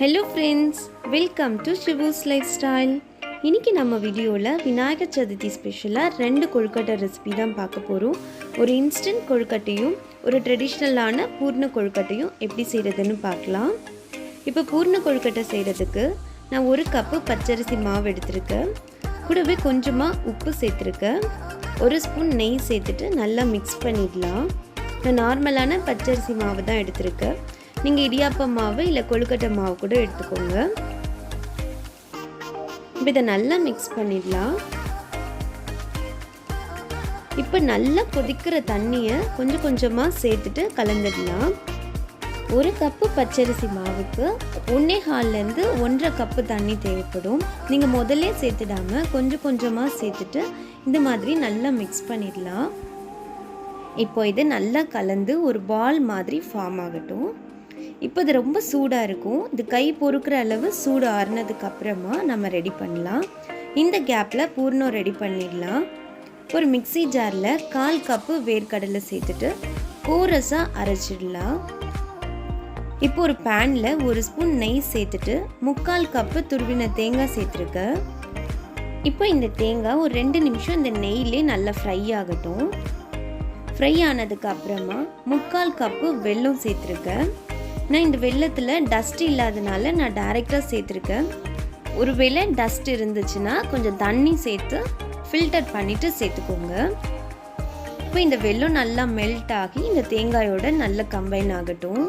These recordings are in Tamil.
Hello friends, welcome to Shivu's lifestyle. இன்னைக்கு நம்ம வீடியோல விநாயகர் சதுர்த்தி ஸ்பெஷலா ரெண்டு கொழுக்கட்டை ரெசிபி தான் பார்க்க போறோம். ஒரு இன்ஸ்டன்ட் கொழுக்கட்டையும் ஒரு ட்ரெடிஷனலான பூர்ண கொழுக்கட்டையும் எப்படி செய்யறதுன்னு பார்க்கலாம். இப்போ பூர்ண கொழுக்கட்டை செய்யறதுக்கு நான் 1 கப் பச்சரிசி மாவு எடுத்துர்க்கேன். கூடவே கொஞ்சமா உப்பு சேர்த்திருக்கேன். 1 ஸ்பூன் நெய் சேர்த்துட்டு நல்லா mix பண்ணிடலாம். நான் நார்மலான பச்சரிசி மாவு தான் எடுத்துர்க்கேன். நீங்க இடியாப்ப மாவு இல்ல கொழுக்கட்டை மாவு கூட எடுத்துக்கோங்க. இத நல்லா mix பண்ணிடலாம். இப்போ நல்லா கொதிக்கிற தண்ணியை கொஞ்சம் கொஞ்சமா சேர்த்துட்டு கலந்துடலாம். 1 கப் பச்சரிசி மாவுக்கு 1.5 இருந்து 1.5 கப் தண்ணி தேவைப்படும். நீங்க முதல்ல சேர்த்துடாம கொஞ்சம் கொஞ்சமா சேர்த்துட்டு இந்த மாதிரி நல்லா mix பண்ணிடலாம். இப்போ இது நல்லா கலந்து ஒரு பால் மாதிரி ஃபார்ம் ஆகட்டும். இப்போ இது ரொம்ப சூடா இருக்கும். இது கை பொறுக்குற அளவு சூடு ஆறுனதுக்கு அப்புறமா நம்ம ரெடி பண்ணலாம். இந்த கேப்ல பூர்ணம் ரெடி பண்ணிடலாம். ஒரு மிக்ஸி ஜார்ல 1/4 கப் வேர்க்கடலை சேர்த்துட்டு கோரஸா அரைச்சிடலாம். இப்போ ஒரு பேன்ல 1 ஸ்பூன் நெய் சேர்த்துட்டு 3/4 கப் துருவின தேங்காய் சேர்த்துருக்கேன். இப்போ இந்த தேங்காய் ஒரு 2 நிமிஷம் இந்த நெய்யிலே நல்லா ஃப்ரை ஆகட்டும். ஃப்ரை ஆனதுக்கு அப்புறமா 3/4 கப் வெல்லம் சேர்த்துருக்கேன். நான் இந்த வெல்லத்துல டஸ்ட் இல்லாதனால நான் டைரக்டா சேர்த்துருக்கேன். ஒருவேளை டஸ்ட் இருந்துச்சுன்னா கொஞ்சம் தண்ணி சேர்த்து ஃபில்டர் பண்ணிட்டு சேர்த்துக்கோங்க. இப்போ இந்த வெல்லம் நல்லா மெல்ட் ஆகி இந்த தேங்காயோட நல்லா கம்பைன் ஆகட்டும்.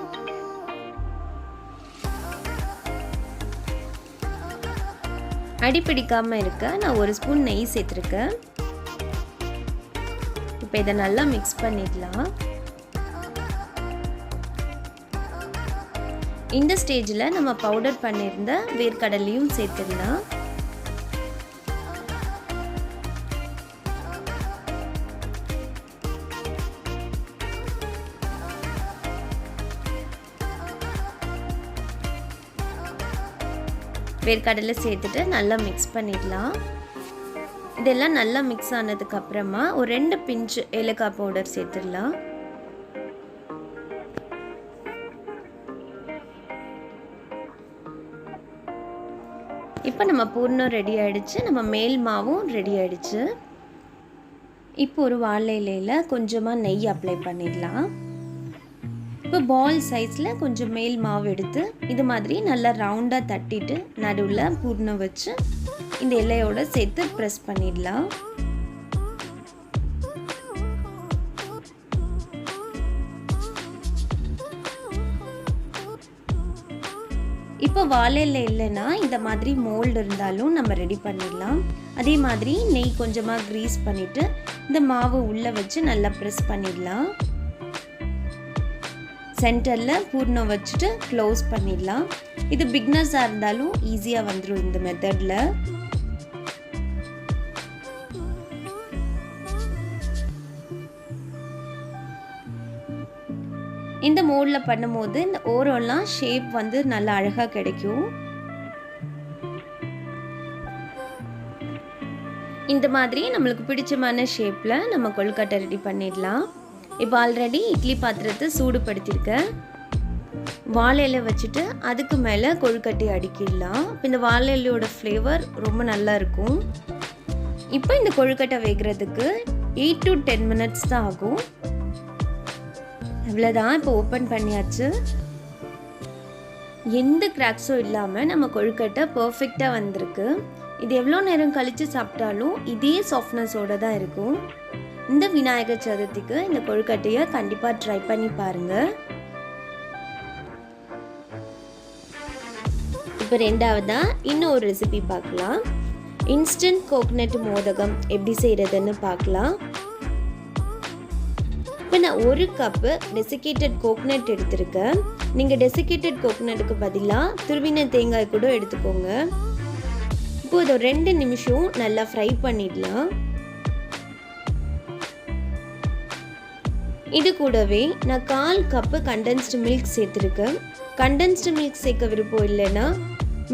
அடிப்பிடிக்காம இருக்க நான் 1 ஸ்பூன் நெய் சேர்த்துருக்கேன். இப்போ இதை நல்லா மிக்ஸ் பண்ணிடலாம். இந்த ஸ்டேஜ்ல நம்ம பவுடர் பண்ணியிருந்த வேர்க்கடலையும் சேர்த்துடலாம். வேர்க்கடலை சேர்த்துட்டு நல்லா மிக்ஸ் பண்ணிடலாம். இதெல்லாம் நல்லா மிக்ஸ் ஆனதுக்கு அப்புறமா ஒரு 2 பிஞ்ச் ஏலக்காய் பவுடர் சேர்த்துடலாம். இப்போ நம்ம பூர்ணம் ரெடி ஆயிடுச்சு. நம்ம மேல் மாவும் ரெடி ஆயிடுச்சு. இப்போ ஒரு வாழை இலையில கொஞ்சமா நெய் அப்ளை பண்ணிடலாம். இப்போ பால் சைஸ்ல கொஞ்சம் மேல் மாவு எடுத்து இது மாதிரி நல்லா ரவுண்டா தட்டிட்டு நடுவுல பூர்ணம் வச்சு இந்த இலையோட சேர்த்து பிரஸ் பண்ணிடலாம். இப்போ வாழை இலை இல்லைன்னா இந்த மாதிரி மோல்டு இருந்தாலும் நம்ம ரெடி பண்ணிடலாம். அதே மாதிரி நெய் கொஞ்சமா கிரீஸ் பண்ணிட்டு இந்த மாவு உள்ள வச்சு நல்லா பிரஸ் பண்ணிடலாம். சென்டர்ல பூர்ணம் வச்சுட்டு க்ளோஸ் பண்ணிடலாம். இது பிகினர்ஸா இருந்தாலும் ஈஸியா வந்துரும் இந்த மெத்தட்ல. இந்த மோல்ட்ல பண்ணும்போது இந்த ஓரம்லாம் ஷேப் வந்து நல்லா அழகா கிடைக்கும். இந்த மாதிரி நம்மளுக்கு பிடிச்சமான ஷேப்ல நம்ம கொழுக்கட்டை ரெடி பண்ணிடலாம். இப்போ ஆல்ரெடி இட்லி பாத்திரத்தை சூடுபடுத்தியிருக்கேன். வாழை இலை வச்சுட்டு அதுக்கு மேலே கொழுக்கட்டை அடுக்கிடலாம். இப்போ இந்த வாழை இலையோட ஃப்ளேவர் ரொம்ப நல்லா இருக்கும். இப்போ இந்த கொழுக்கட்டை வேகிறதுக்கு 8 to 10 மினிட்ஸ் தான் ஆகும். இவ்வளோதான். இப்போ ஓப்பன் பண்ணியாச்சு. எந்த கிராக்ஸும் இல்லாமல் நம்ம கொழுக்கட்டை பர்ஃபெக்டாக வந்திருக்கு. இது எவ்வளோ நேரம் கழித்து சாப்பிட்டாலும் இதே சாஃப்ட்னஸோடு தான் இருக்கும். இந்த விநாயகர் சதுர்த்திக்கு இந்த கொழுக்கட்டையை கண்டிப்பாக ட்ரை பண்ணி பாருங்கள். இப்போ ரெண்டாவதாக இன்னும் ஒரு ரெசிபி பார்க்கலாம். இன்ஸ்டன்ட் கோகனட் மோதகம் எப்படி செய்கிறதுன்னு பார்க்கலாம். இப்போ நான் 1 கப் டெசிகேட்டட் கோகனட் எடுத்திருக்கேன். நீங்கள் டெசிகேட்டட் கோகனட்டுக்கு பதிலாக துருவின தேங்காய் கூட எடுத்துக்கோங்க. இப்போ இதை 2 நிமிஷம் நல்லா ஃப்ரை பண்ணிடலாம். இது கூடவே நான் 1/4 கப் கண்டென்ஸ்டு மில்க் சேர்த்துருக்கேன். கண்டென்ஸ்டு மில்க் சேர்க்க விருப்பம் இல்லைன்னா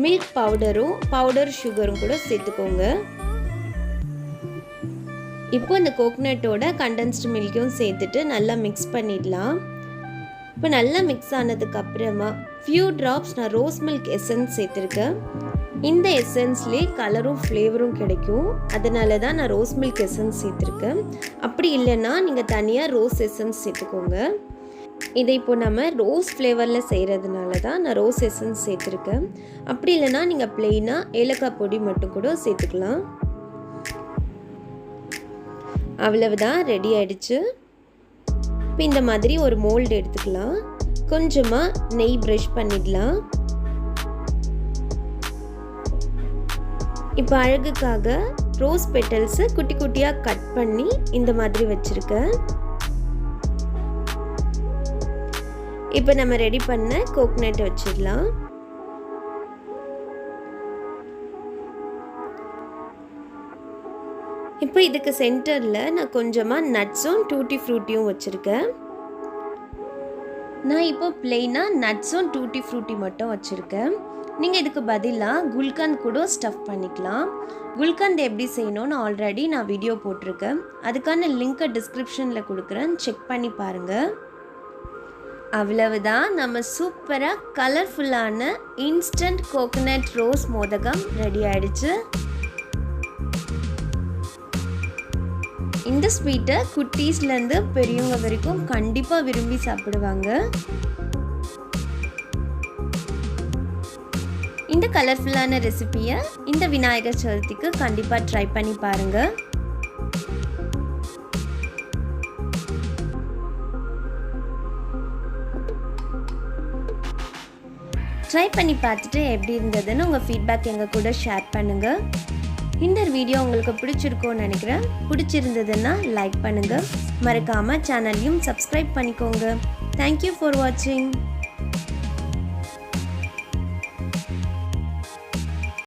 மில்க் பவுடரும் பவுடர் சுகரும் கூட சேர்த்துக்கோங்க. இப்போ இந்த கோகனட்டோட கண்டென்ஸ்டு மில்க்கையும் சேர்த்துட்டு நல்லா மிக்ஸ் பண்ணிடலாம். இப்போ நல்லா மிக்ஸ் ஆனதுக்கு அப்புறமா few drops நான் ரோஸ் மில்க் எசன்ஸ் சேர்த்துருக்கேன். இந்த எசன்ஸ்லேயே கலரும் ஃப்ளேவரும் கிடைக்கும். அதனால தான் நான் ரோஸ் மில்க் எசன்ஸ் சேர்த்துருக்கேன். அப்படி இல்லைன்னா நீங்கள் தனியாக ரோஸ் எசன்ஸ் சேர்த்துக்கோங்க. இதை இப்போ நம்ம ரோஸ் ஃப்ளேவரில் செய்கிறதுனால தான் நான் ரோஸ் எசன்ஸ் சேர்த்துருக்கேன். அப்படி இல்லைன்னா நீங்கள் ப்ளெயினாக ஏலக்காய் பொடி மட்டும் கூட சேர்த்துக்கலாம். அவ்வளவுதான், ரெடி ஆகிடுச்சு. இப்போ இந்த மாதிரி ஒரு மோல்டு எடுத்துக்கலாம். கொஞ்சமாக நெய் ப்ரஷ் பண்ணிடலாம். இப்போ அழகுக்காக ரோஸ் பெட்டல்ஸை குட்டி குட்டியாக கட் பண்ணி இந்த மாதிரி வச்சுருக்கேன். இப்போ நம்ம ரெடி பண்ண கோகனட் வச்சிடலாம். இப்போ இதுக்கு சென்டரில் நான் கொஞ்சமாக நட்ஸும் டூட்டி ஃப்ரூட்டியும் வச்சுருக்கேன். நான் இப்போ பிளெயினாக நட்ஸும் டூட்டி ஃப்ரூட்டி மட்டும் வச்சுருக்கேன். நீங்கள் இதுக்கு பதிலாக குல்கந்த் கூட ஸ்டஃப் பண்ணிக்கலாம். குல்கந்த் எப்படி செய்யணும்னு ஆல்ரெடி நான் வீடியோ போட்டிருக்கேன். அதுக்கான லிங்க்கை டிஸ்கிரிப்ஷனில் கொடுக்குறேன், செக் பண்ணி பாருங்கள். அவ்வளவுதான், நம்ம சூப்பராக கலர்ஃபுல்லான இன்ஸ்டன்ட் கோகனட் ரோஸ் மோதகம் ரெடி ஆயிடுச்சு. இந்த ஸ்வீட்டை குட்டீஸ்லேருந்து பெரியவங்க வரைக்கும் கண்டிப்பாக விரும்பி சாப்பிடுவாங்க. இந்த கலர்ஃபுல்லான ரெசிபியை இந்த விநாயகர் சதுர்த்திக்கு கண்டிப்பாக ட்ரை பண்ணி பாருங்கள். ட்ரை பண்ணி பார்த்துட்டு எப்படி இருந்ததுன்னு உங்கள் ஃபீட்பேக் எங்கள் கூட ஷேர் பண்ணுங்கள். இந்த வீடியோ உங்களுக்கு பிடிச்சிருக்கோன்னு நினைக்கிறேன். பிடிச்சிருந்ததுன்னா லைக் பண்ணுங்கள். மறக்காமல் சேனலையும் சப்ஸ்கிரைப் பண்ணிக்கோங்க. தேங்க்யூ ஃபார் வாட்சிங்.